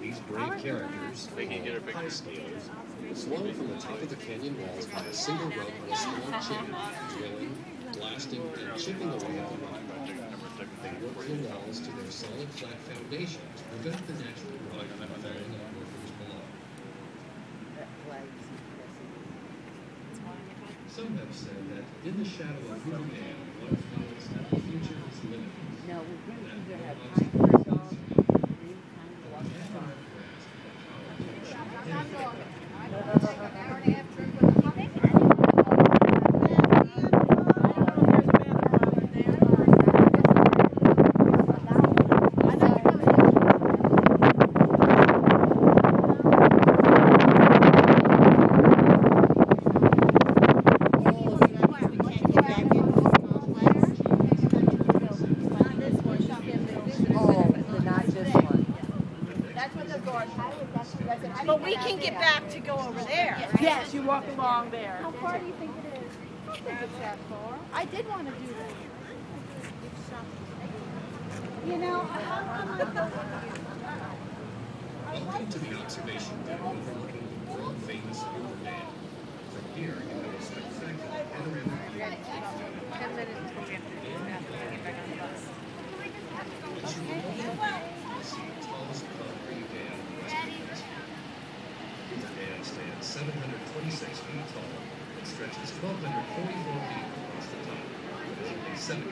These brave characters, high scalers, swung from the top of the canyon walls by a single rope and a small chain, drilling, blasting, and chipping away at the rock. They worked the walls to their solid, flat foundation to prevent the natural rock from falling on workers below. Some have said that in the shadow of Hoover Dam, one feels that the future is limitless. No, we can either have time for a dog, or time to walk the dog. But we can get back to go over there. Right? Yes, you walk along there. How far do you think it is? I don't think it's that far. I did want to do that. You know, Welcome to the observation deck overlooking the world-famous Hoover Dam. From here, you have a spectacular panoramic view. 10 minutes before we have to do this bathroom to get back on the bus. Once you look over, you see the tallest concrete dam in Western Mass. Hoover Dam stands 726 feet tall and stretches 1,244 feet across the top, with 70